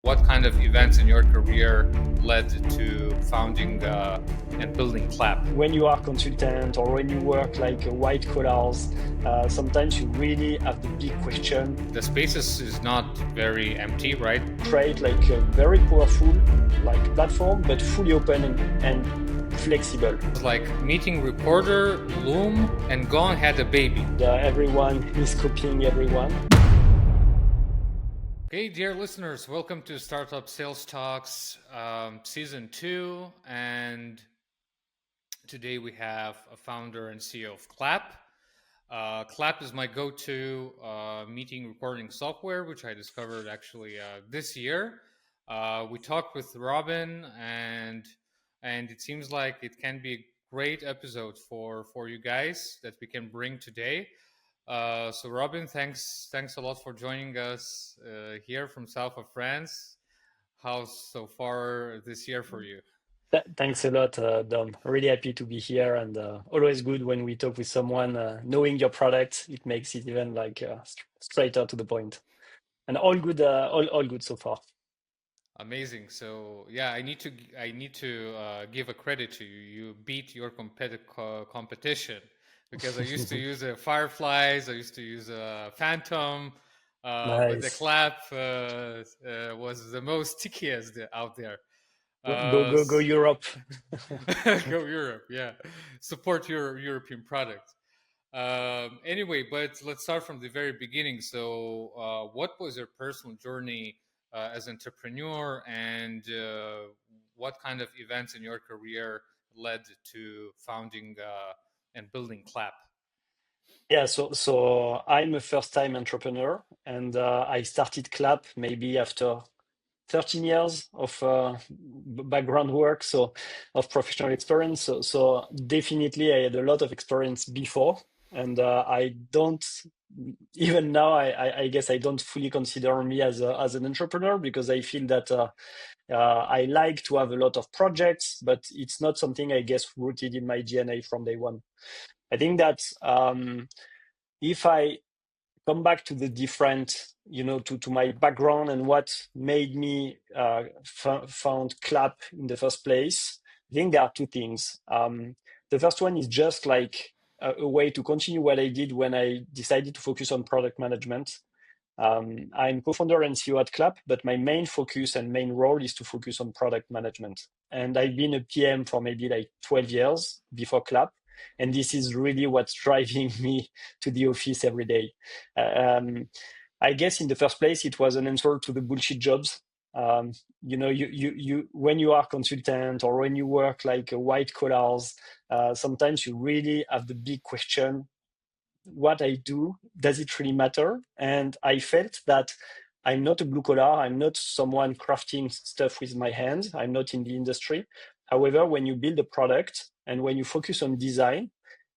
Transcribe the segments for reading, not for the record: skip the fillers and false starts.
What kind of events in your career led to founding and building Claap? When you are consultant or when you work like white collars, sometimes you really have the big question. The spaces is not very empty, right? Create like a very powerful like platform, but fully open and flexible. It's like meeting recorder, Loom, and Gong had a baby. Everyone is copying everyone. Okay, dear listeners, welcome to Startup Sales Talks Season 2. And today we have a founder and CEO of Claap. Claap is my go-to meeting recording software, which I discovered actually this year. We talked with Robin, and it seems like it can be a great episode for you guys that we can bring today. So Robin, thanks a lot for joining us here from south of France. How's so far this year for you? Thanks a lot, Dom. Really happy to be here, and always good when we talk with someone knowing your product. It makes it even like straighter to the point. And all good, all good so far. Amazing. So yeah, I need to give a credit to you. You beat your competition because I used to use Fireflies. I used to use Phantom, but the Nice. Clap was the most stickiest out there. Go Europe. Go Europe, yeah. Support your European product. Anyway, but let's start from the very beginning. So, what was your personal journey as entrepreneur, and what kind of events in your career led to founding and building Clap? Yeah, so I'm a first-time entrepreneur, and I started Clap maybe after 13 years of background work, so of professional experience. So definitely I had a lot of experience before, and I don't even now. I guess I don't fully consider me as an entrepreneur because I feel that I like to have a lot of projects, but it's not something I guess rooted in my DNA from day one. I think that if I come back to the different, to my background and what made me found Clap in the first place, I think there are two things. The first one is just like a way to continue what I did when I decided to focus on product management. I'm co-founder and CEO at Clap, but my main focus and main role is to focus on product management. And I've been a PM for maybe like 12 years before Clap. And this is really what's driving me to the office every day. I guess in the first place, it was an answer to the bullshit jobs. You when you are consultant or when you work like white collars, sometimes you really have the big question: what I do, does it really matter? And I felt that I'm not a blue collar. I'm not someone crafting stuff with my hands. I'm not in the industry. However, when you build a product and when you focus on design,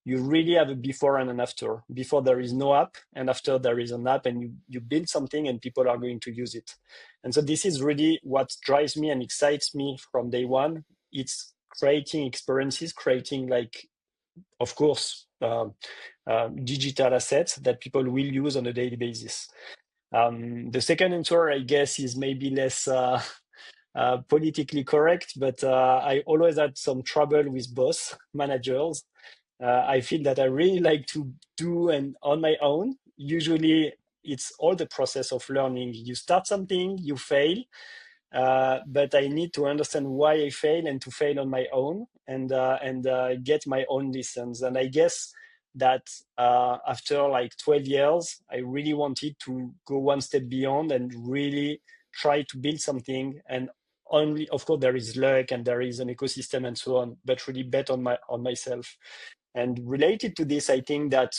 you really have a before and an after. Before there is no app, and after there is an app, and you build something and people are going to use it. And so this is really what drives me and excites me from day one. It's creating experiences, creating like, of course, digital assets that people will use on a daily basis. The second answer, I guess, is maybe less politically correct, but I always had some trouble with boss managers. I feel that I really like to do and on my own. Usually, it's all the process of learning. You start something, you fail, but I need to understand why I fail and to fail on my own and get my own lessons. And I guess that after like 12 years, I really wanted to go one step beyond and really try to build something. And only, of course, there is luck and there is an ecosystem and so on, but really bet on myself. And related to this, I think that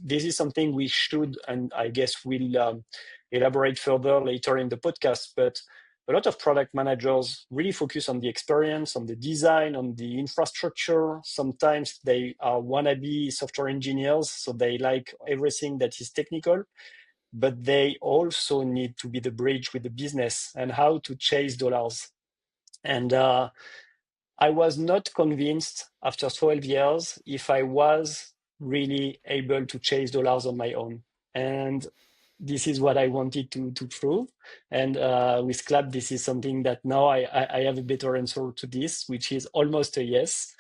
this is something we should, and I guess we'll elaborate further later in the podcast, but a lot of product managers really focus on the experience, on the design, on the infrastructure. Sometimes they are wannabe software engineers, so they like everything that is technical, but they also need to be the bridge with the business and how to chase dollars. And I was not convinced after 12 years if I was really able to chase dollars on my own. And this is what I wanted to prove. And with Clap, this is something that now I have a better answer to this, which is almost a yes.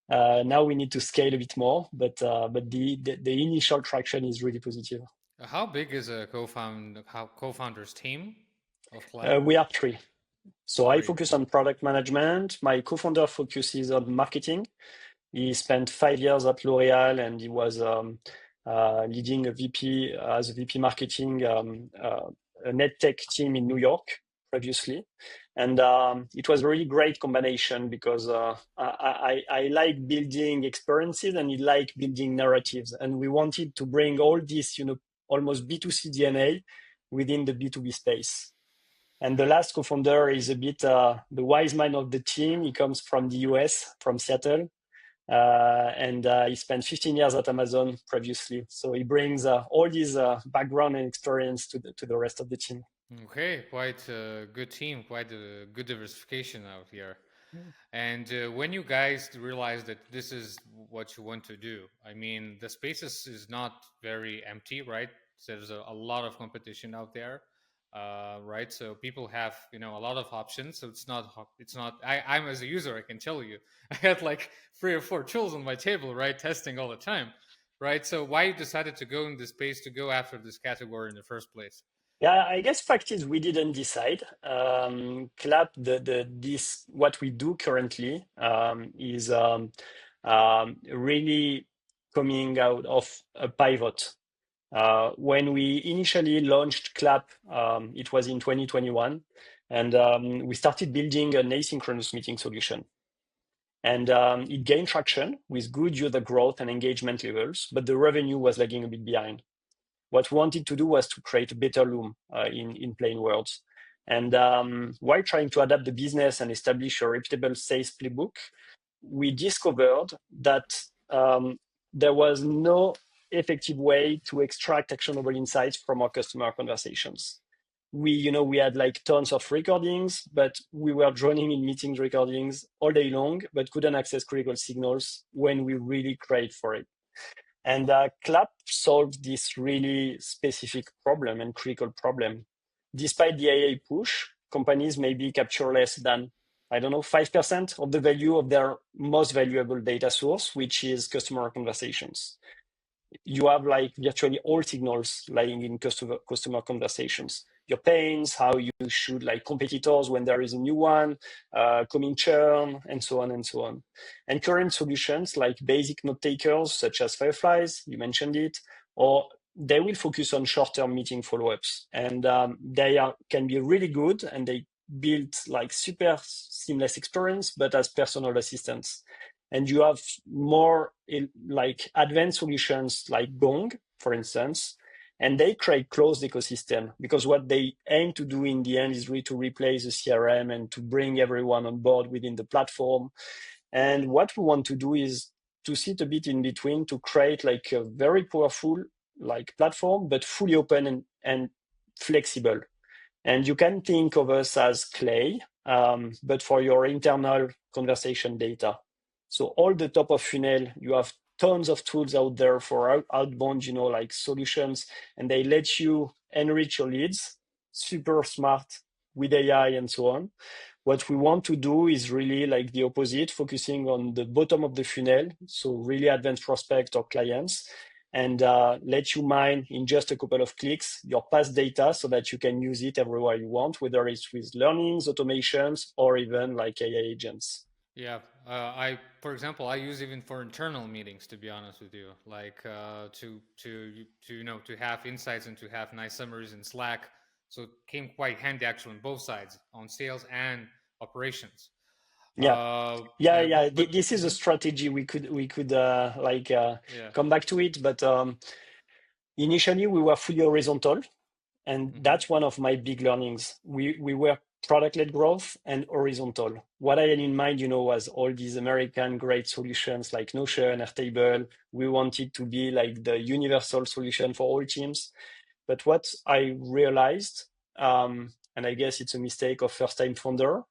Now we need to scale a bit more, but the initial traction is really positive. How big is a co-founder's team of Clap? We are three. So I Three. focus on product management. My co-founder focuses on marketing. He spent 5 years at L'Oréal, and he was leading a VP as a VP marketing a net tech team in New York previously. And it was a really great combination because I like building experiences and he liked building narratives. And we wanted to bring all this, almost B2C DNA within the B2B space. And the last co-founder is a bit the wise man of the team. He comes from the US, from Seattle, and he spent 15 years at Amazon previously. So he brings all this background and experience to the rest of the team. Okay, quite a good team, quite a good diversification out here. And when you guys realize that this is what you want to do, I mean, the spaces is not very empty, right? So there's a lot of competition out there, right? So people have, a lot of options. So it's not. I'm as a user, I can tell you, I had like 3 or 4 tools on my table, right, testing all the time, right? So why you decided to go in this space to go after this category in the first place? Yeah, I guess fact is we didn't decide. Clap, this what we do currently is really coming out of a pivot. When we initially launched Clap, it was in 2021, and we started building an asynchronous meeting solution. And it gained traction with good user growth and engagement levels, but the revenue was lagging a bit behind. What we wanted to do was to create a better Loom in plain words. And while trying to adapt the business and establish a reputable sales playbook, we discovered that there was no effective way to extract actionable insights from our customer conversations. We had like tons of recordings, but we were joining in meetings recordings all day long, but couldn't access critical signals when we really craved for it. And Clap solved this really specific problem and critical problem. Despite the AI push, companies maybe capture less than, I don't know, 5% of the value of their most valuable data source, which is customer conversations. You have like virtually all signals lying in customer conversations. Your pains, how you should like competitors when there is a new one, coming churn, and so on and so on. And current solutions like basic note takers, such as Fireflies, you mentioned it, or they will focus on short-term meeting follow-ups, and can be really good, and they build like super seamless experience, but as personal assistants. And you have more like advanced solutions like Gong, for instance, and they create closed ecosystem because what they aim to do in the end is really to replace the CRM and to bring everyone on board within the platform. And what we want to do is to sit a bit in between to create like a very powerful like platform, but fully open and flexible. And you can think of us as Clay, but for your internal conversation data. So all the top of funnel, you have tons of tools out there for outbound, like solutions, and they let you enrich your leads, super smart with AI and so on. What we want to do is really like the opposite, focusing on the bottom of the funnel, so really advanced prospect or clients, and let you mine in just a couple of clicks your past data so that you can use it everywhere you want, whether it's with learnings, automations, or even like AI agents. Yeah, for example, I use even for internal meetings. To be honest with you, like to have insights and to have nice summaries in Slack. So it came quite handy actually on both sides, on sales and operations. Yeah. Yeah, yeah. But This is a mhm, strategy we could yeah. come back to it, but initially we were fully horizontal, and Hmm. that's one of my big learnings. We were product-led growth and horizontal. What I had in mind, was all these American great solutions like Notion, Airtable. We wanted to be like the universal solution for all teams. But what I realized, and I guess it's a mistake of first-time founder,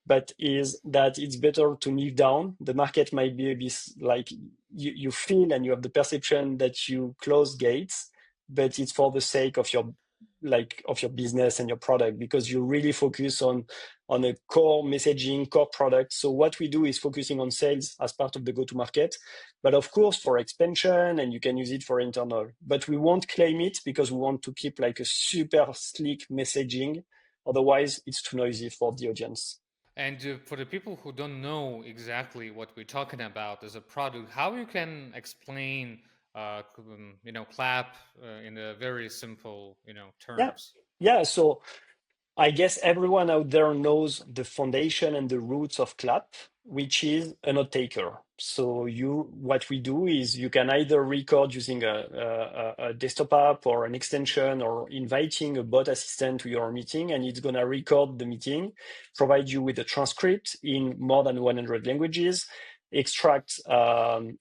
but is that it's better to niche down. The market might be a bit like you feel and you have the perception that you close gates, but it's for the sake of your business and your product, because you really focus on a core messaging, core product. So what we do is focusing on sales as part of the go-to-market, but of course for expansion, and you can use it for internal. But we won't claim it because we want to keep like a super sleek messaging. Otherwise, it's too noisy for the audience. And for the people who don't know exactly what we're talking about as a product, how you can explain, Clap in a very simple, Yeah. terms. Yeah. So I guess everyone out there knows the foundation and the roots of Clap, which is a note taker. So what we do is you can either record using a desktop app or an extension, or inviting a bot assistant to your meeting, and it's going to record the meeting, provide you with a transcript in more than 100 languages, extract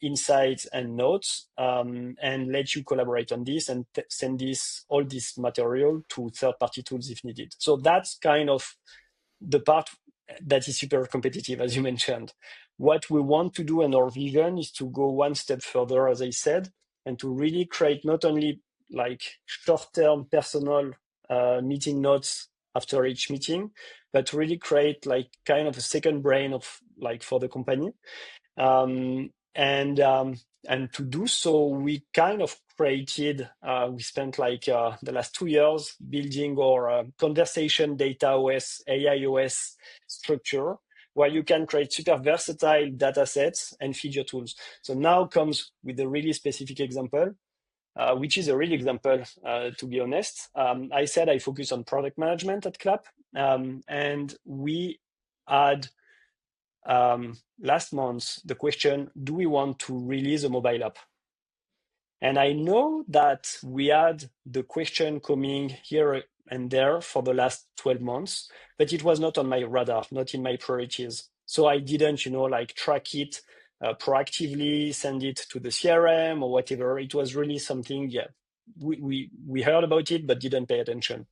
insights and notes, and let you collaborate on this and send all this material to third-party tools if needed. So that's kind of the part that is super competitive, as you mentioned. What we want to do, and our vision is to go one step further, as I said, and to really create not only like short-term personal meeting notes after each meeting, but really create like kind of a second brain of like for the company. Um, and um, and to do so, we kind of created. We spent like the last 2 years building our conversation data OS, AI OS structure, where you can create super versatile data sets and feature tools. So now comes with a really specific example, which is a real example, to be honest. I said I focus on product management at Clap, and we had last month the question, do we want to release a mobile app? And I know that we had the question coming here and there for the last 12 months, but it was not on my radar, not in my priorities. So I didn't, like track it proactively, send it to the CRM or whatever. It was really something, yeah, we heard about it, but didn't pay attention.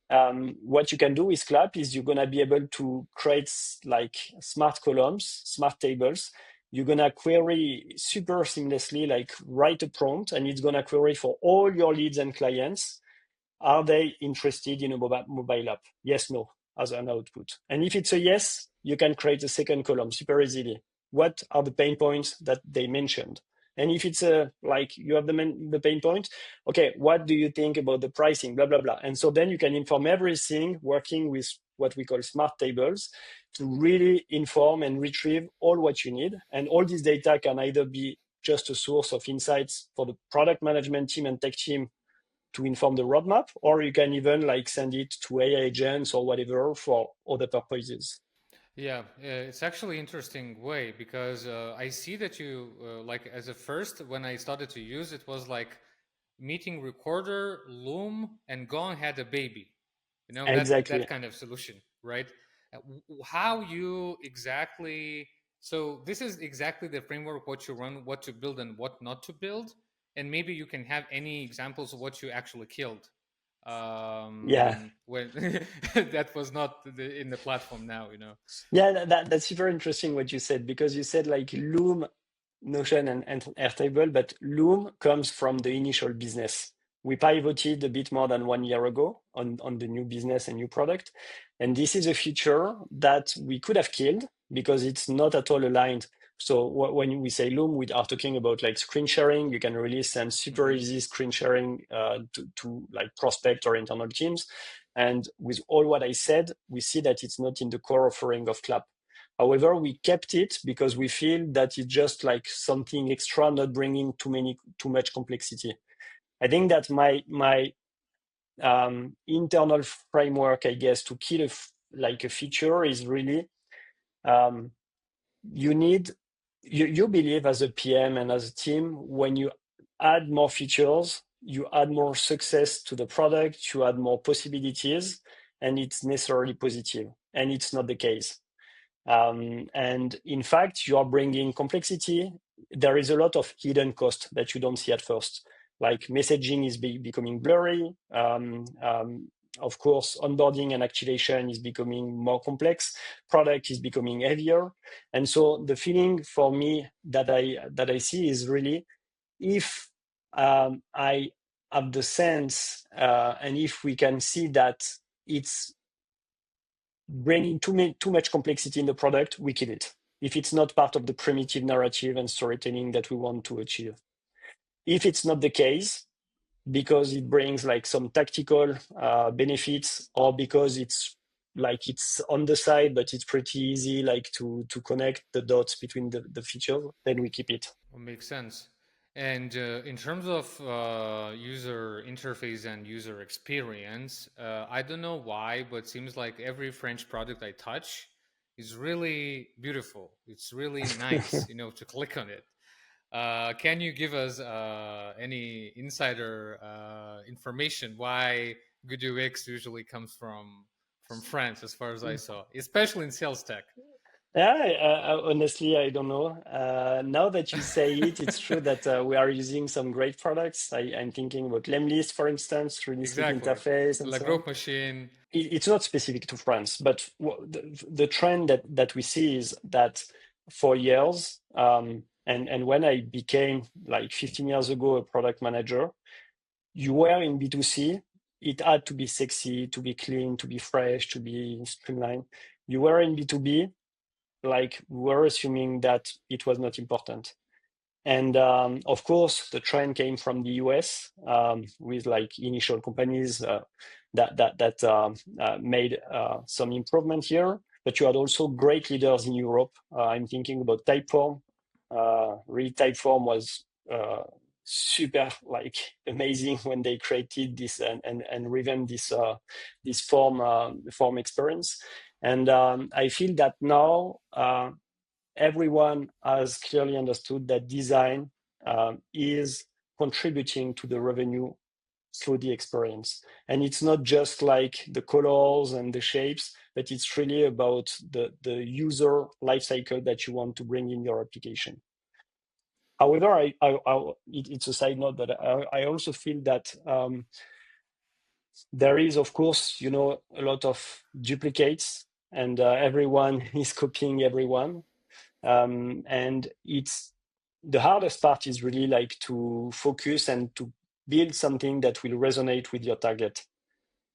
What you can do with Clap is you're going to be able to create like smart columns, smart tables. You're going to query super seamlessly, like write a prompt, and it's going to query for all your leads and clients. Are they interested in a mobile app? Yes, no, as an output. And if it's a yes, you can create a second column super easily. What are the pain points that they mentioned? And if it's like you have the pain point, okay, what do you think about the pricing, blah, blah, blah. And so then you can inform everything working with what we call smart tables to really inform and retrieve all what you need. And all this data can either be just a source of insights for the product management team and tech team to inform the roadmap, or you can even like send it to AI agents or whatever for other purposes. Yeah, it's actually interesting way because I see that you like as a first when I started to use it was like meeting recorder, Loom, and Gong had a baby. That Exactly. kind of solution, right? How you exactly? So this is exactly the framework what you run, what to build, and what not to build, and maybe you can have any examples of what you actually killed Yeah. when that was not in the platform now. Yeah, that's super interesting what you said, because you said like Loom, Notion, and Airtable, but Loom comes from the initial business. We pivoted a bit more than 1 year ago on the new business and new product. And this is a feature that we could have killed because it's not at all aligned. So when we say Loom, we are talking about like screen sharing. You can really send super Hmm. easy screen sharing to like prospect or internal teams. And with all what I said, we see that it's not in the core offering of Clap. However, we kept it because we feel that it's just like something extra, not bringing too much complexity. I think that my internal framework, I guess, to kill like a feature is really um, you need you believe as a PM and as a team, when you add more features, you add more success to the product, you add more possibilities, and it's necessarily positive. And it's not the case. And in fact, you are bringing complexity. There is a lot of hidden cost that you don't see at first. Like messaging is becoming blurry. Of course, onboarding and activation is becoming more complex. Product is becoming heavier. And so the feeling for me that I see is really, if I have the sense, and if we can see that it's bringing too much complexity in the product, we kill it. If it's not part of the primitive narrative and storytelling that we want to achieve. If it's not the case, because it brings like some tactical benefits, or because it's like it's on the side, but it's pretty easy like to connect the dots between the features, then we keep it. Well, makes sense. And in terms of user interface and user experience, I don't know why, but it seems like every French product I touch is really beautiful. It's really nice, to click on it. Can you give us any insider information why good UX usually comes from France, as far as I saw, especially in sales tech? Yeah, honestly, I don't know. Now that you say it, it's true that we are using some great products. I'm thinking about Lemlist, for instance, really sleek Exactly. interface and La so on. Group Machine. It's not specific to France, but the trend that we see is that for years, and when I became like 15 years ago a product manager, you were in B2C, it had to be sexy, to be clean, to be fresh, to be streamlined. You were in B2B, like we were assuming that it was not important. And of course, the trend came from the US with like initial companies that made some improvement here. But you had also great leaders in Europe. I'm thinking about Typeform. Really, Typeform was super like amazing when they created this and revamped this form experience. And I feel that now everyone has clearly understood that design is contributing to the revenue through the experience. And it's not just like the colors and the shapes, but it's really about the user lifecycle that you want to bring in your application. However, it's a side note, but I also feel that there is, of course, a lot of duplicates, and everyone is copying everyone. And it's the hardest part is really like to focus and to build something that will resonate with your target.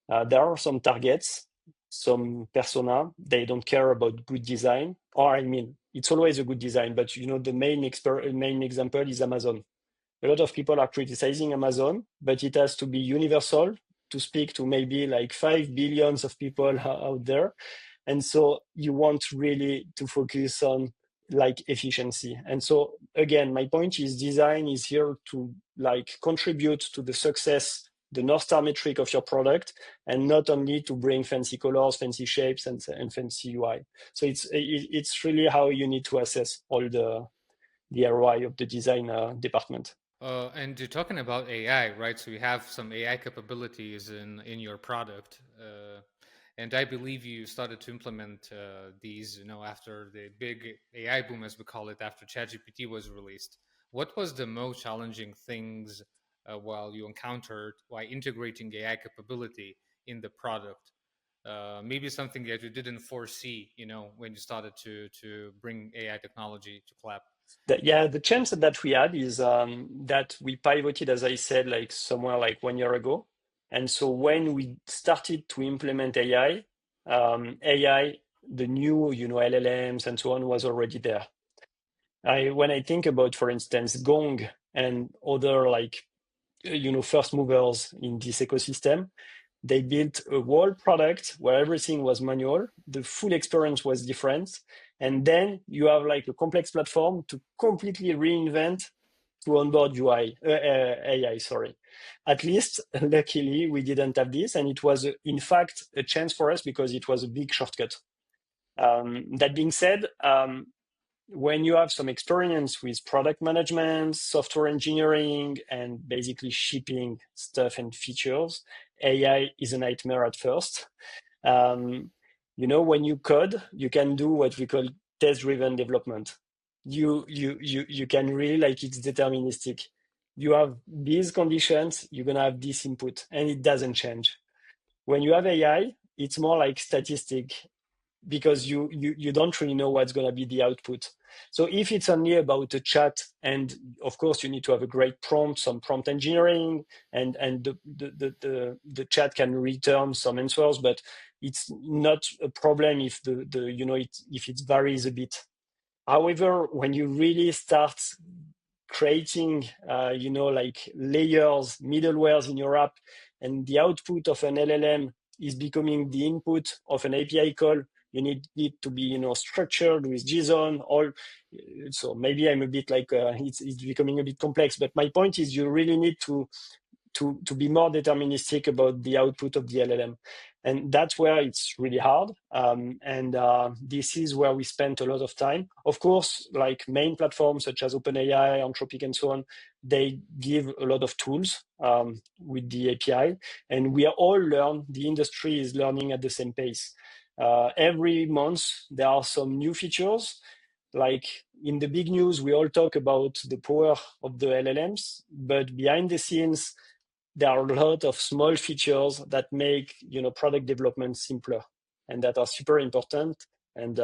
There are some targets, some persona, they don't care about good design, or I mean, it's always a good design, but the main example is Amazon. A lot of people are criticizing Amazon, but it has to be universal to speak to maybe like 5 billions of people out there. And so you want really to focus on like efficiency. And so again, my point is design is here to like contribute to the success, the North Star metric of your product, and not only to bring fancy colors, fancy shapes, and fancy UI. So it's really how you need to assess all the ROI of the design department. And you're talking about AI, right? So you have some AI capabilities in your product, and I believe you started to implement these, after the big AI boom, as we call it, after ChatGPT was released. What was the most challenging things while you encountered while integrating AI capability in the product? Maybe something that you didn't foresee, when you started to bring AI technology to Clap. The chance that we had is that we pivoted, as I said, like somewhere like 1 year ago. And so when we started to implement AI, the new, LLMs and so on was already there. When I think about, for instance, Gong and other like, first movers in this ecosystem, they built a whole product where everything was manual. The full experience was different. And then you have like a complex platform to completely reinvent to onboard AI, sorry. At least, luckily, we didn't have this. And it was, in fact, a chance for us because it was a big shortcut. That being said, when you have some experience with product management, software engineering, and basically shipping stuff and features, AI is a nightmare at first. When you code, you can do what we call test-driven development. You can really like it's deterministic. You have these conditions, you're gonna have this input, and it doesn't change. When you have AI, it's more like statistic. because you don't really know what's going to be the output. So if it's only about a chat, and of course you need to have a great prompt, some prompt engineering, and the chat can return some answers, but it's not a problem if if it varies a bit. However, when you really start creating, like layers, middlewares in your app, and the output of an LLM is becoming the input of an API call, you need it to be, structured with JSON. All, so maybe I'm a bit like it's becoming a bit complex. But my point is, you really need to be more deterministic about the output of the LLM. And that's where it's really hard. And this is where we spent a lot of time. Of course, like main platforms such as OpenAI, Anthropic, and so on, they give a lot of tools with the API. And we are all the industry is learning at the same pace. Every month, there are some new features. Like in the big news, we all talk about the power of the LLMs, but behind the scenes, there are a lot of small features that make product development simpler and that are super important, and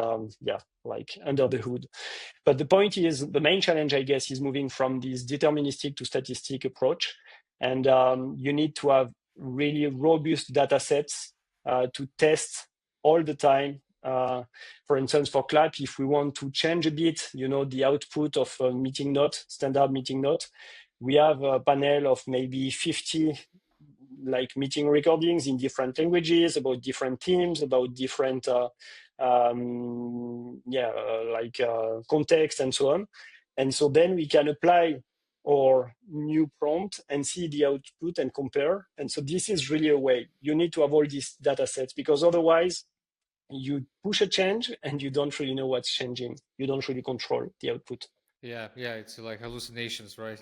like under the hood. But the point is, the main challenge, I guess, is moving from this deterministic to statistic approach, and you need to have really robust data sets to test all the time. For instance, for Clap, if we want to change a bit, the output of a meeting note, standard meeting note, we have a panel of maybe 50 like meeting recordings in different languages about different teams, about different context and so on. And so then we can apply our new prompt and see the output and compare. And so this is really a way. You need to have all these data sets, because otherwise you push a change and you don't really know what's changing. You don't really control the output. Yeah, yeah, it's like hallucinations, right?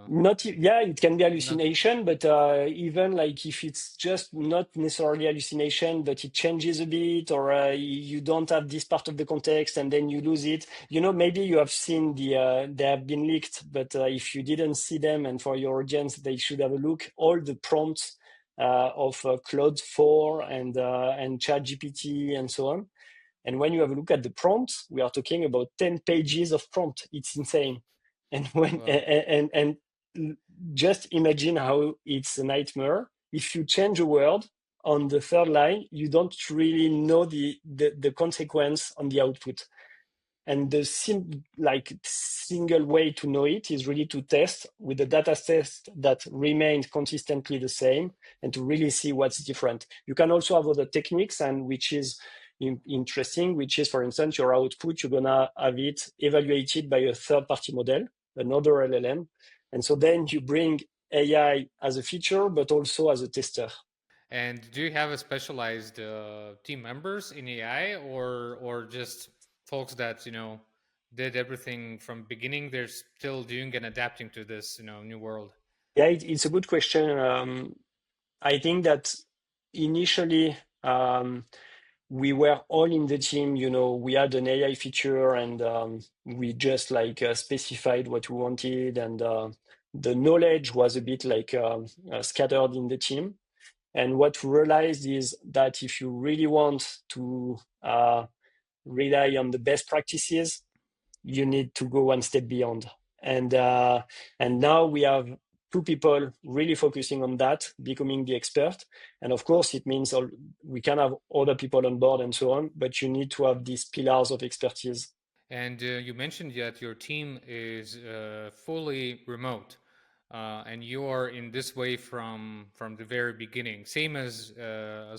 Not yeah, it can be Not hallucination, but even like if it's just not necessarily hallucination, but it changes a bit, or you don't have this part of the context and then you lose it. Maybe you have seen they have been leaked, but if you didn't see them, and for your audience, they should have a look. All the prompts of Claude 4 and ChatGPT and so on. And when you have a look at the prompts, we are talking about 10 pages of prompt. It's insane. And when well. and just imagine how it's a nightmare. If you change a word on the third line, you don't really know the consequence on the output. And the single way to know it is really to test with the data set that remains consistently the same, and to really see what's different. You can also have other techniques, and which is interesting, which is, for instance, your output, you're gonna have it evaluated by a third-party model, another LLM. And so then you bring AI as a feature, but also as a tester. And do you have a specialized team members in AI, or just folks that did everything from beginning? They're still doing and adapting to this new world. Yeah, it's a good question. I think that initially, we were all in the team. We had an AI feature, and we just specified what we wanted, and the knowledge was a bit scattered in the team. And what we realized is that if you really want to rely on the best practices, you need to go one step beyond. And now we have two people really focusing on that, becoming the expert. And of course, it means we can have other people on board and so on, but you need to have these pillars of expertise. And you mentioned that your team is fully remote, and you are in this way from the very beginning. Same as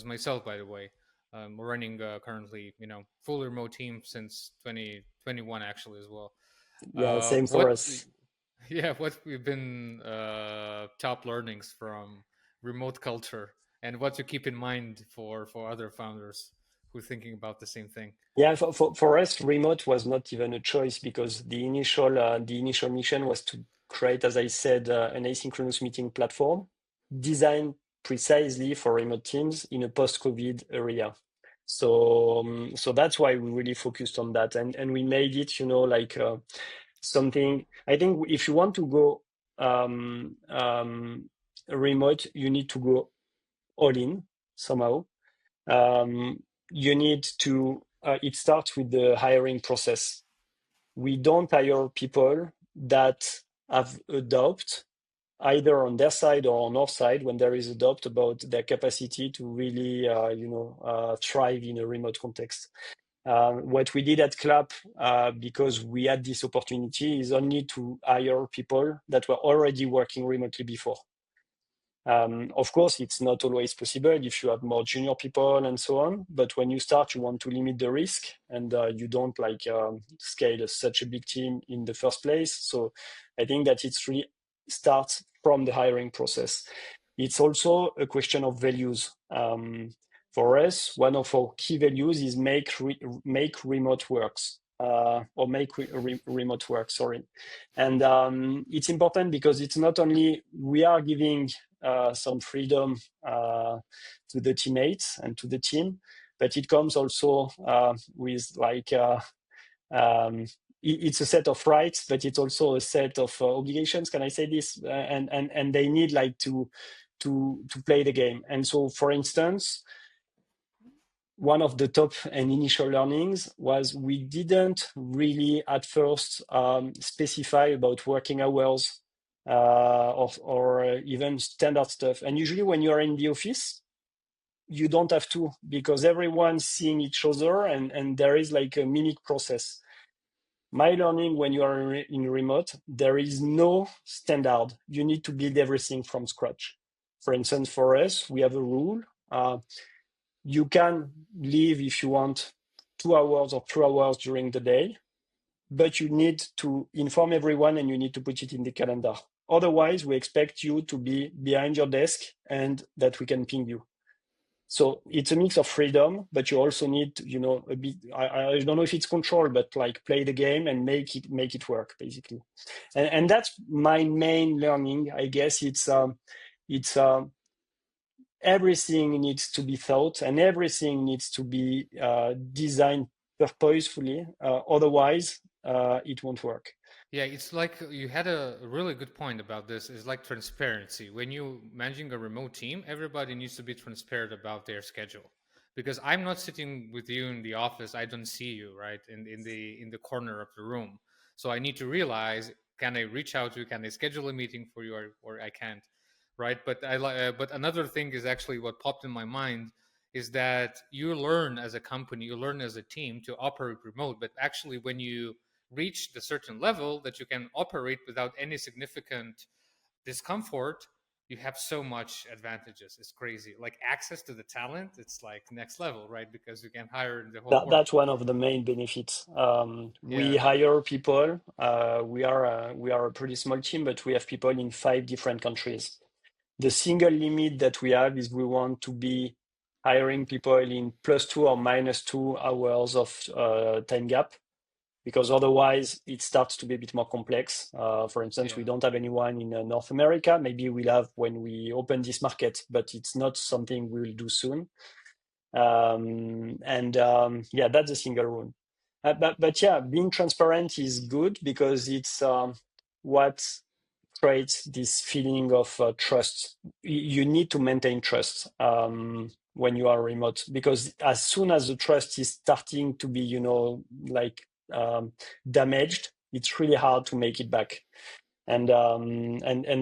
myself, by the way. We're running currently, full remote team since 2021 actually as well. Yeah, same for What, us. yeah, what we've been top learnings from remote culture, and what to keep in mind for other founders who are thinking about the same thing. Yeah, for us, remote was not even a choice, because the initial mission was to create, as I said, an asynchronous meeting platform designed precisely for remote teams in a post-COVID area. So that's why we really focused on that, and we made it, something. I think if you want to go remote, you need to go all in somehow. you need to, it starts with the hiring process. We don't hire people that have a doubt either on their side or on our side when there is a doubt about their capacity to really, thrive in a remote context. What we did at Clap, because we had this opportunity, is only to hire people that were already working remotely before. Of course, it's not always possible if you have more junior people and so on. But when you start, you want to limit the risk, and you don't scale such a big team in the first place. So I think that it's really starts from the hiring process. It's also a question of values. For us, one of our key values is make remote works. Or make remote work, sorry. And it's important because it's not only we are giving some freedom to the teammates and to the team, but it comes also with it's a set of rights, but it's also a set of obligations. Can I say this? And they need to play the game. And so, for instance, one of the top and initial learnings was we didn't really at first specify about working hours or even standard stuff. And usually when you are in the office, you don't have to, because everyone's seeing each other and there is like a mimic process. My learning when you are in remote, there is no standard. You need to build everything from scratch. For instance, for us, we have a rule. You can leave if you want 2 hours or 3 hours during the day, but you need to inform everyone and you need to put it in the calendar. Otherwise, we expect you to be behind your desk and that we can ping you. So it's a mix of freedom, but you also need, a bit. I don't know if it's control, but like play the game and make it work basically. And that's my main learning, I guess. It's everything needs to be thought and everything needs to be designed purposefully. Otherwise, it won't work. Yeah, it's like you had a really good point about this. Is like transparency. When you managing a remote team, everybody needs to be transparent about their schedule. Because I'm not sitting with you in the office, I don't see you, right? In the corner of the room. So I need to realize, can I reach out to you? Can I schedule a meeting for you, or I can't, right? But another thing is actually what popped in my mind is that you learn as a company, you learn as a team to operate remote. But actually, when you reach the certain level that you can operate without any significant discomfort, you have so much advantages. It's crazy. Like access to the talent, it's like next level, right? Because you can hire in the whole world. That's one of the main benefits. We Yeah. hire people. We are a pretty small team, but we have people in 5 different countries. The single limit that we have is we want to be hiring people in +2 or -2 hours of time gap, because otherwise it starts to be a bit more complex. For instance, we Yeah. don't have anyone in North America. Maybe we'll have when we open this market, but it's not something we'll do soon. Yeah, that's a single rule. But yeah, being transparent is good because it's what creates this feeling of trust. You need to maintain trust when you are remote, because as soon as the trust is starting to be, damaged, it's really hard to make it back. And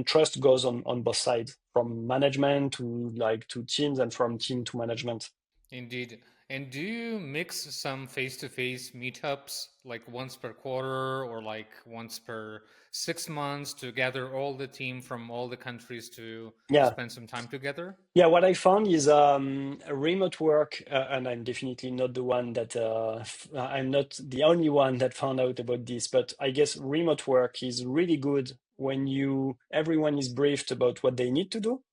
trust goes on both sides, from management to teams and from team to management. Indeed. And do you mix some face-to-face meetups like once per quarter or like once per 6 months to gather all the team from all the countries to Yeah. spend some time together? Yeah, what I found is remote work, and I'm definitely not the one that I'm not the only one that found out about this, but I guess remote work is really good when everyone is briefed about what they need to do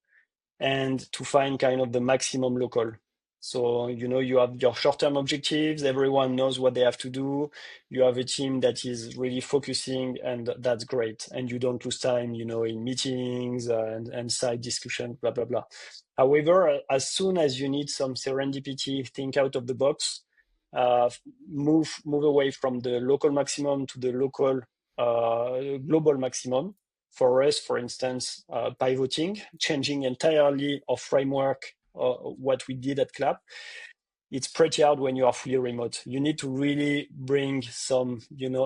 and to find kind of the maximum local. So, you have your short-term objectives, everyone knows what they have to do. You have a team that is really focusing, and that's great. And you don't lose time, in meetings and side discussion, blah, blah, blah. However, as soon as you need some serendipity, think out of the box, uh, move away from the local maximum to the local global maximum. For us, for instance, pivoting, changing entirely our framework, what we did at Clap. it's pretty hard when you are fully remote. You need to really bring some,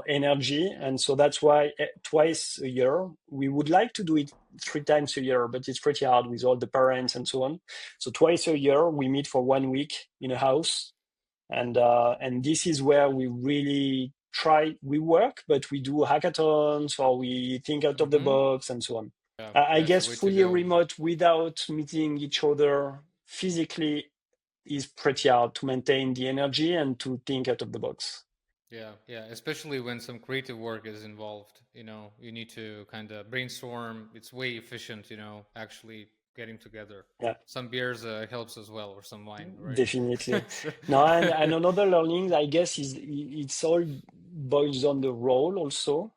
energy. And so that's why twice a year, we would like to do it 3 times a year, but it's pretty hard with all the parents and so on. So twice a year, we meet for 1 week in a house. And this is where we really we work, but we do hackathons or we think out of the Mm-hmm. box and so on. Yeah, I that's the guess way to fully go. remote without meeting each other physically is pretty hard to maintain the energy and to think out of the box. Yeah, yeah, especially when some creative work is involved. You need to kind of brainstorm. It's way efficient, actually getting together. Yeah, Some beers helps as well, or some wine, right? definitely. So- Now, and another learning, I guess, is it's all boils on the role also.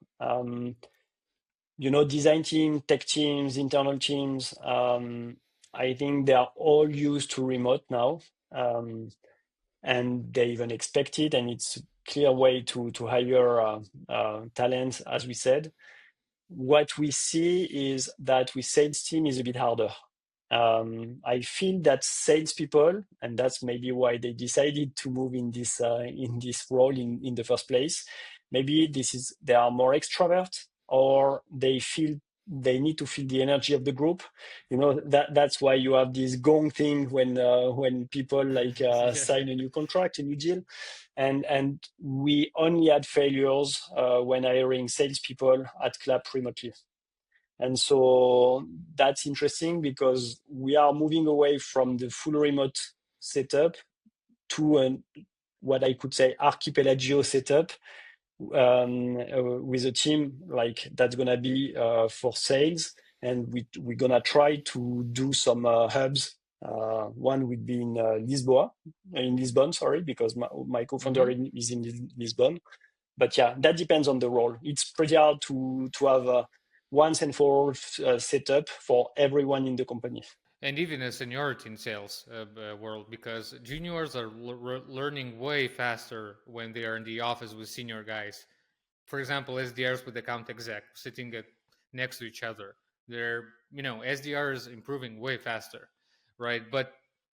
Design team, tech teams, internal teams. I think they are all used to remote now. Um, and they even expect it, and it's a clear way to hire talent, as we said. What we see is that with sales team is a bit harder. I feel that salespeople, and that's maybe why they decided to move in this role in the first place. Maybe this is they are more extrovert, or they feel they need to feel the energy of the group. That's why you have this gong thing when people yeah. sign a new contract, a new deal, and we only had failures when hiring salespeople at Clap remotely. And so that's interesting because we are moving away from the full remote setup to what I could say archipelago setup with a team like that's gonna be for sales, and we're gonna try to do some hubs. One would be in Lisbon, sorry, because my co-founder Mm-hmm. is in Lisbon. But yeah, that depends on the role. It's pretty hard to have a once and for all setup for everyone in the company. And even a seniority in sales world, because juniors are learning way faster when they are in the office with senior guys. For example, SDRs with account exec sitting next to each other. SDR is improving way faster, right? But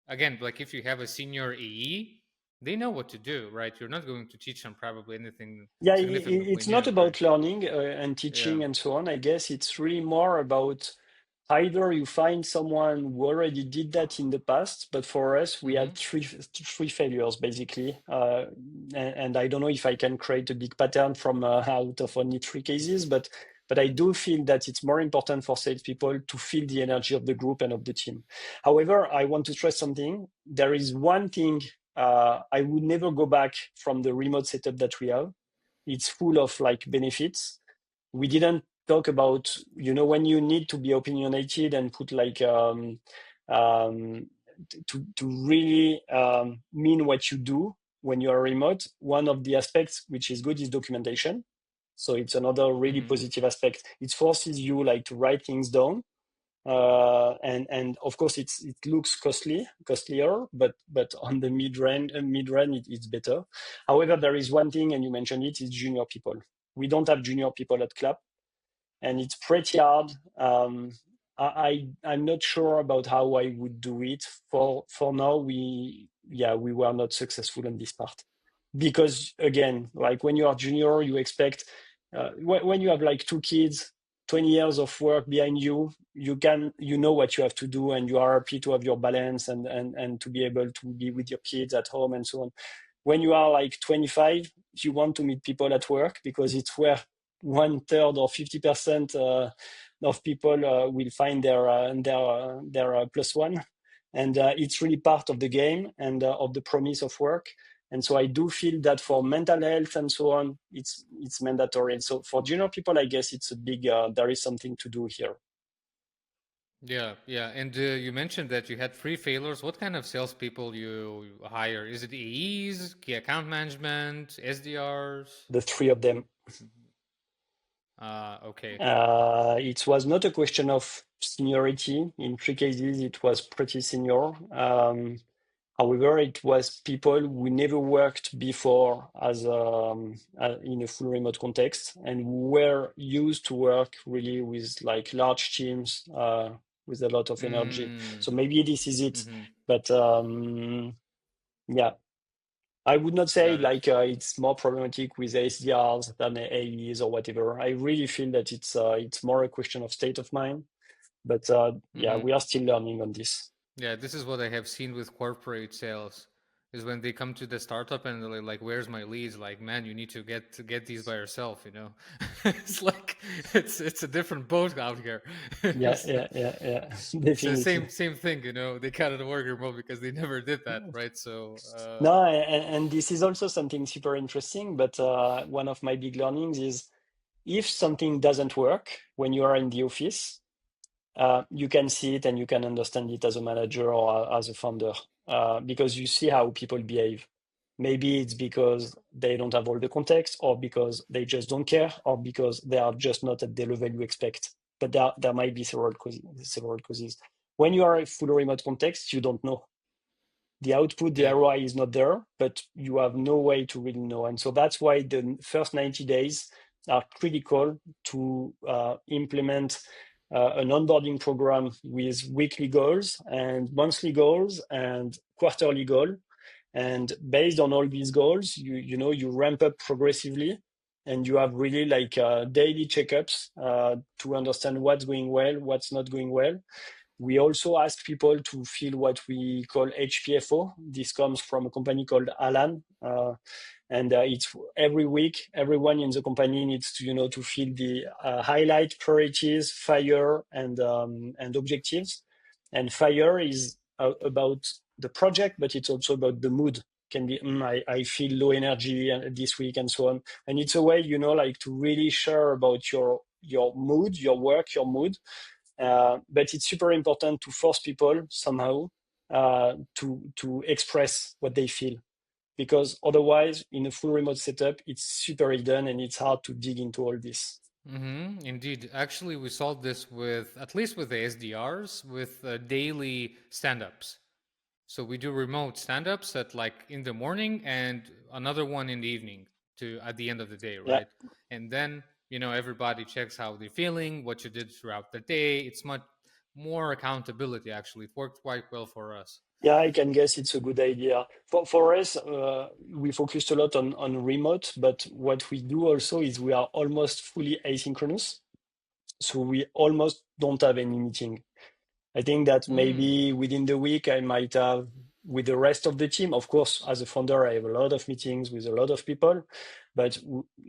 again, like if you have a senior AE, they know what to do, right? You're not going to teach them probably anything Yeah, significantly it's not new, right? about learning and Yeah. teaching and so on. I guess it's really more about either you find someone who already did that in the past, but for us, we Mm-hmm. had three failures basically, and I don't know if I can create a big pattern from out of only 3 cases, but I do feel that it's more important for salespeople to feel the energy of the group and of the team. However, I want to stress something. There is one thing I would never go back from the remote setup that we have. It's full of benefits. We didn't talk about when you need to be opinionated and put um, to really mean what you do when you are remote. One of the aspects which is good is documentation. So it's another really Mm-hmm. positive aspect. It forces you to write things down, and of course it looks costlier, but on the mid run it's better. However, there is one thing, and you mentioned it, is junior people. We don't have junior people at Clap, and it's pretty hard. I'm not sure about how I would do it. For now, we were not successful on this part because again, like when you are junior, you expect when you have 2 kids, 20 years of work behind you, you know what you have to do, and you are happy to have your balance and to be able to be with your kids at home and so on. When you are 25, you want to meet people at work because it's where 1/3 or 50% of people will find their plus one, and it's really part of the game and of the promise of work. And so I do feel that for mental health and so on, it's mandatory. And so for junior people, I guess it's a big there is something to do here. Yeah, yeah. And you mentioned that you had 3 failures. What kind of salespeople you hire? Is it AEs, key account management, SDRs? The three of them. Okay. It was not a question of seniority. In 3 cases, it was pretty senior. However, it was people who never worked before as in a full remote context and were used to work really with large teams with a lot of energy. Mm, So maybe this is it. mm-hmm. But Yeah. I would not say Got it. like it's more problematic with SDRs than AEs or whatever. I really feel that it's more a question of state of mind. But yeah, Mm-hmm. we are still learning on this. Yeah, this is what I have seen with corporate sales. Is when they come to the startup and they're like, "Where's my leads?" Like, man, you need to get these by yourself. You know, it's like it's a different boat out here. Yeah, So, yeah, yeah, yeah, it's the definitely. same thing. You know, they got to work remote because they never did that, right? So, No, and this is also something super interesting. But one of my big learnings is if something doesn't work when you are in the office, you can see it and you can understand it as a manager or as a founder because you see how people behave. Maybe it's because they don't have all the context, or because they just don't care, or because they are just not at the level you expect. But there might be several causes, several causes. When you are a full remote context, you don't know the output, the yeah. ROI is not there, but you have no way to really know. And so that's why the first 90 days are critical to implement an onboarding program with weekly goals and monthly goals and quarterly goal. And based on all these goals, you ramp up progressively, and you have really like daily checkups to understand what's going well, what's not going well. We also ask people to fill what we call HPFO. This comes from a company called Alan, and it's every week. Everyone in the company needs to, to fill the highlight, priorities, fire, and objectives. And fire is about the project, but it's also about the mood. Can be I feel low energy this week and so on. And it's a way, like to really share about your mood, your work, your mood, but it's super important to force people somehow to express what they feel, because otherwise, in a full remote setup, it's super hidden and it's hard to dig into all this. Mm-hmm. Indeed. Actually, we solved this with at least with the SDRs with daily stand-ups. So we do remote stand-ups at like in the morning and another one in the evening to at the end of the day, Yeah, right? And then, everybody checks how they're feeling, what you did throughout the day. It's much more accountability actually. It worked quite well for us. yeah, I can guess it's a good idea. For us, we focused a lot on remote, but what we do also is we are almost fully asynchronous, so we almost don't have any meeting. I think that Mm. maybe within the week, I might have with the rest of the team. Of course, as a founder, I have a lot of meetings with a lot of people, but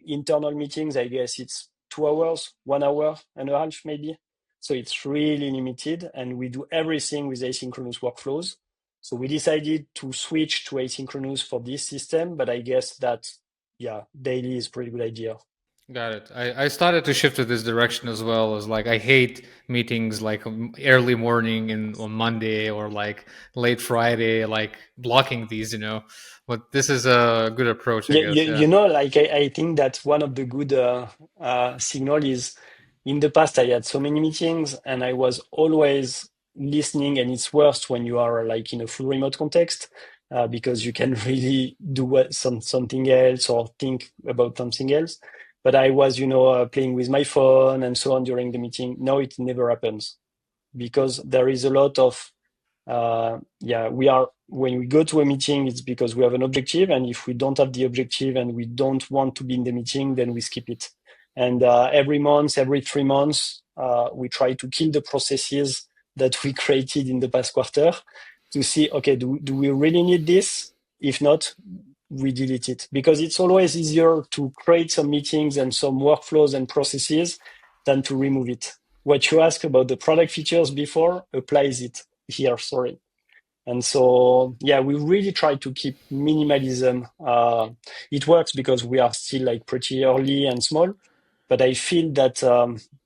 internal meetings, I guess it's 2 hours, 1 hour and a half, maybe. So it's really limited, and we do everything with asynchronous workflows. So we decided to switch to asynchronous for this system, but I guess that, yeah, daily is a pretty good idea. Got it. I started to shift to this direction as well. As like I hate meetings like early morning and on Monday or like late Friday, like blocking these. But this is a good approach, I You, you, guess. Yeah. you know, like I think that one of the good signal is in the past I had so many meetings and I was always listening, and it's worst when you are like in a full remote context because you can really do something else or think about something else. But I was, playing with my phone and so on during the meeting. No, it never happens because there is a lot of yeah, we are when we go to a meeting, it's because we have an objective, and if we don't have the objective and we don't want to be in the meeting, then we skip it. And every month, every 3 months, we try to kill the processes that we created in the past quarter to see, okay, do we really need this? If not, we delete it, because it's always easier to create some meetings and some workflows and processes than to remove it. What you asked about the product features before applies it here, sorry. And so, yeah, we really try to keep minimalism. It works because we are still like pretty early and small, but I feel that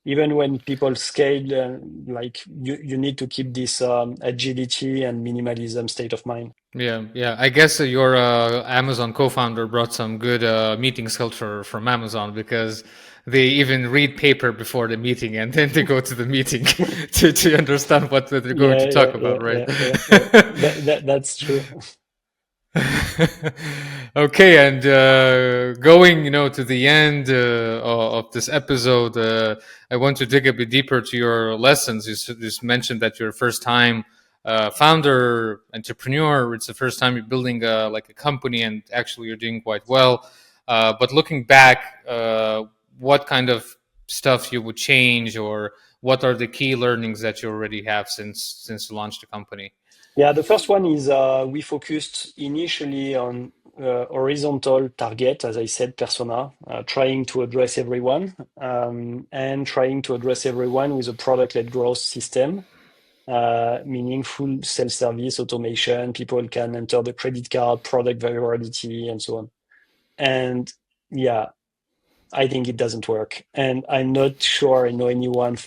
even when people scale, like you need to keep this agility and minimalism state of mind. Yeah, yeah. I guess your Amazon co-founder brought some good meetings culture from Amazon because they even read paper before the meeting and then they go to the meeting to understand what they're going to Yeah, yeah, talk yeah, about, right? yeah, yeah, yeah. That's true. Okay, and going, to the end of this episode, I want to dig a bit deeper to your lessons. You just mentioned that your first time founder, entrepreneur, it's the first time you're building like a company, and actually you're doing quite well. But looking back, what kind of stuff you would change, or what are the key learnings that you already have since you launched the company? Yeah, the first one is we focused initially on horizontal target, as I said, persona, trying to address everyone and trying to address everyone with a product-led growth system, meaning full self-service automation. People can enter the credit card, product virality, and so on. And yeah, I think it doesn't work. And I'm not sure I know anyone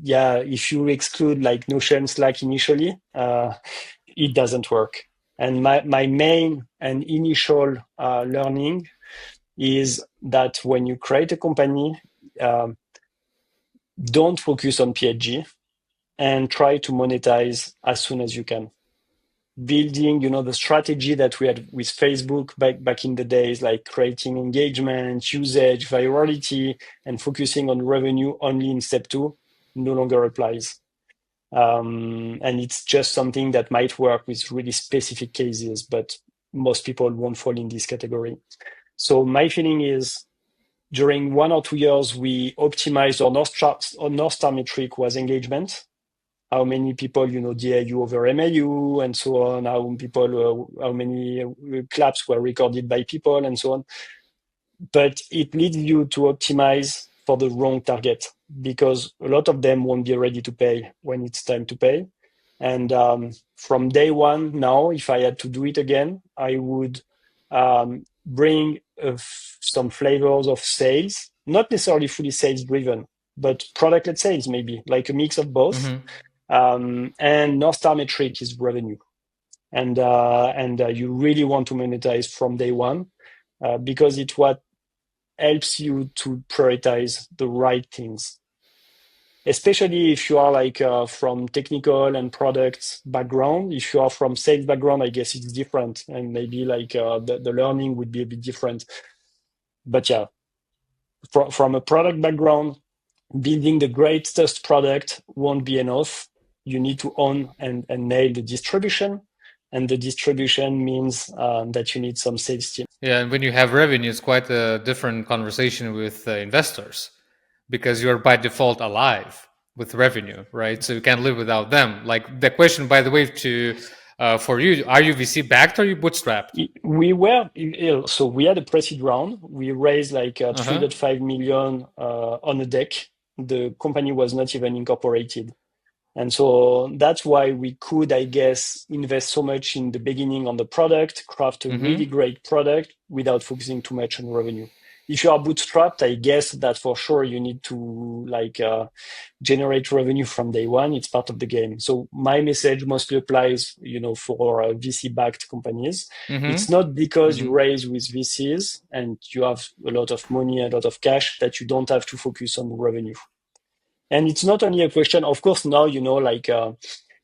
yeah, if you exclude like Notion, Slack initially, it doesn't work. And my main and initial learning is that when you create a company, um, don't focus on PHG and try to monetize as soon as you can. Building, the strategy that we had with Facebook back in the days, like creating engagement, usage, virality, and focusing on revenue only in step two, no longer applies. And it's just something that might work with really specific cases, but most people won't fall in this category. So my feeling is during 1 or 2 years, we optimized our North Star metric was engagement. How many people, DAU over MAU and so on, how many claps were recorded by people and so on. But it leads you to optimize for the wrong target because a lot of them won't be ready to pay when it's time to pay. And from day one now, if I had to do it again, I would bring some flavors of sales, not necessarily fully sales driven, but product-led sales, maybe like a mix of both. And North Star metric is revenue. And you really want to monetize from day one because it's what helps you to prioritize the right things, especially if you are like from technical and product background. If you are from sales background, I guess it's different, and maybe like the learning would be a bit different. But yeah, from a product background, building the greatest product won't be enough. You need to own and nail the distribution, and the distribution means that you need some sales team. Yeah, and when you have revenue, it's quite a different conversation with investors, because you're by default alive with revenue, right? So you can't live without them. Like the question, by the way, to for you, are you VC backed or are you bootstrapped? We were so we had a pre-seed round. We raised like Uh huh. 3.5 million on a deck. The company was not even incorporated. And so that's why we could, I guess, invest so much in the beginning on the product, craft a really great product without focusing too much on revenue. If you are bootstrapped, I guess that for sure you need to like generate revenue from day one. It's part of the game. So my message mostly applies, for VC-backed companies. It's not because you raise with VCs and you have a lot of money, a lot of cash that you don't have to focus on revenue. And it's not only a question, of course, now, like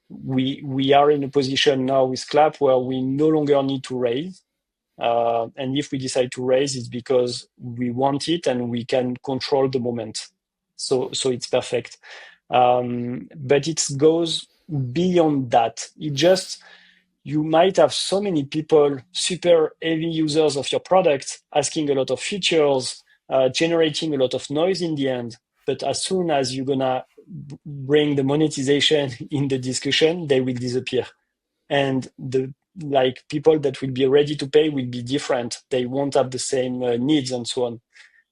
we are in a position now with Claap where we no longer need to raise. And if we decide to raise, it's because we want it and we can control the moment. So it's perfect. But it goes beyond that. You might have so many people, super heavy users of your product, asking a lot of features, generating a lot of noise in the end. But as soon as you're gonna bring the monetization in the discussion, they will disappear. And the people that will be ready to pay will be different. They won't have the same needs and so on.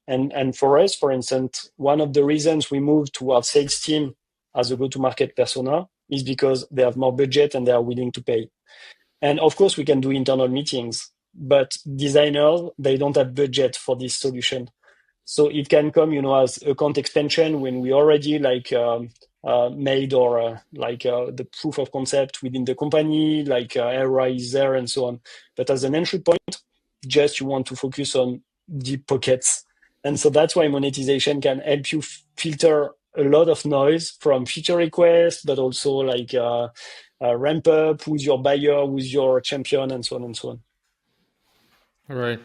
And for us, for instance, one of the reasons we moved towards sales team as a go-to-market persona is because they have more budget and they are willing to pay. And of course, we can do internal meetings, but designers, they don't have budget for this solution. So it can come, as account extension when we already made or the proof of concept within the company, ROI is there and so on. But as an entry point, just you want to focus on deep pockets. And so that's why monetization can help you filter a lot of noise from feature requests, but also ramp up who's your buyer, who's your champion, and so on and so on. Right.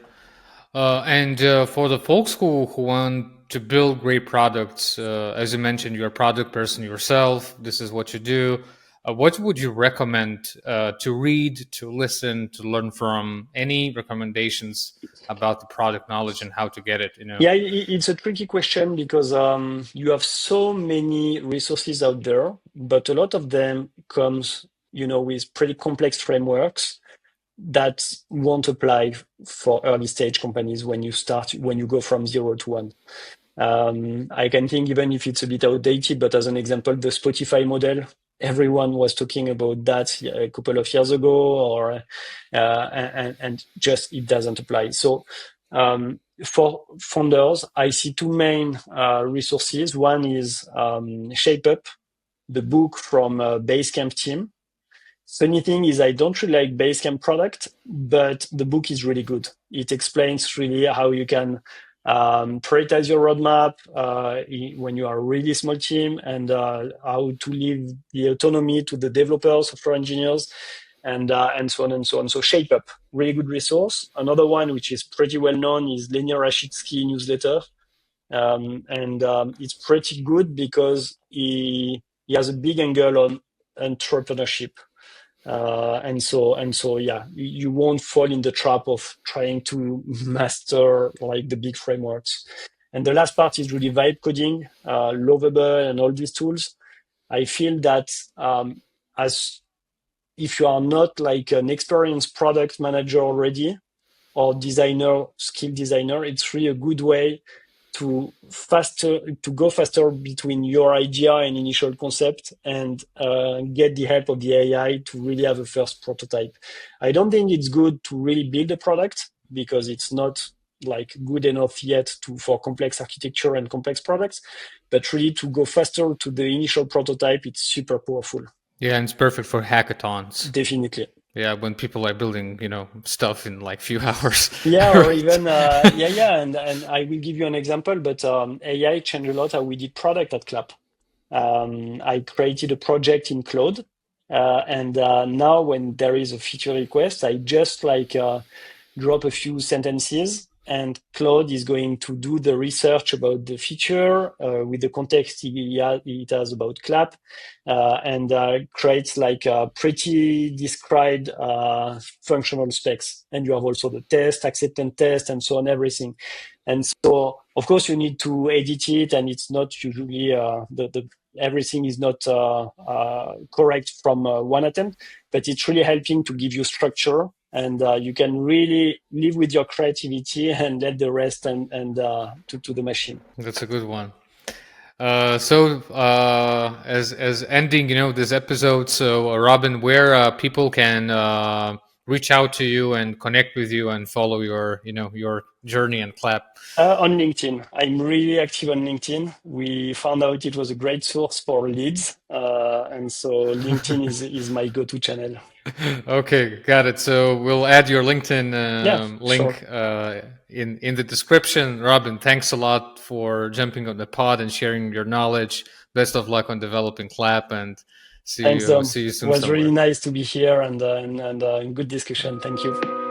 And for the folks who want to build great products, as you mentioned, you're a product person yourself. This is what you do. What would you recommend to read, to listen, to learn from? Any recommendations about the product knowledge and how to get it? Yeah, it's a tricky question because you have so many resources out there, but a lot of them comes, with pretty complex frameworks that won't apply for early stage companies when you go from 0 to 1. I can think, even if it's a bit outdated, but as an example, the Spotify model, everyone was talking about that a couple of years ago, and just it doesn't apply. So for founders, I see two main resources. One is Shape Up, the book from Basecamp team. Funny thing is, I don't really like Basecamp product, but the book is really good. It explains really how you can prioritize your roadmap when you are a really small team, and how to leave the autonomy to the developers, software engineers, and so on and so on. So Shape Up, really good resource. Another one, which is pretty well known, is Lenny Rashitsky newsletter. And it's pretty good because he has a big angle on entrepreneurship. And so, yeah, you won't fall in the trap of trying to master like the big frameworks. And the last part is really vibe coding, Lovable, and all these tools. I feel that as if you are not like an experienced product manager already, or skill designer, it's really a good way to go faster between your idea and initial concept, and get the help of the AI to really have a first prototype. I don't think it's good to really build a product because it's not like good enough yet for complex architecture and complex products, but really to go faster to the initial prototype, it's super powerful. Yeah, and it's perfect for hackathons. Definitely. Yeah, when people are building, stuff in like few hours. Yeah, or Right? even and I will give you an example, but AI changed a lot how we did product at Clap. I created a project in Claude, and now when there is a feature request, I just drop a few sentences, and Claude is going to do the research about the feature with the context it has about Clap, and creates like a pretty described functional specs. And you have also the test, acceptance test, and so on, everything. And so, of course, you need to edit it, and it's not usually the everything is not correct from one attempt, but it's really helping to give you structure, and you can really live with your creativity and let the rest and to the machine. That's a good one. As ending, this episode. So, Robin, where people can reach out to you and connect with you and follow your journey and Claap. On LinkedIn, I'm really active on LinkedIn. We found out it was a great source for leads, and so LinkedIn is my go-to channel. Okay, got it. So we'll add your LinkedIn Yeah, sure. link in the description. Robin, thanks a lot for jumping on the pod and sharing your knowledge. Best of luck on developing Claap, and see Thanks, you Dom. see you It soon was really somewhere. nice to be here, and good discussion. Thank you.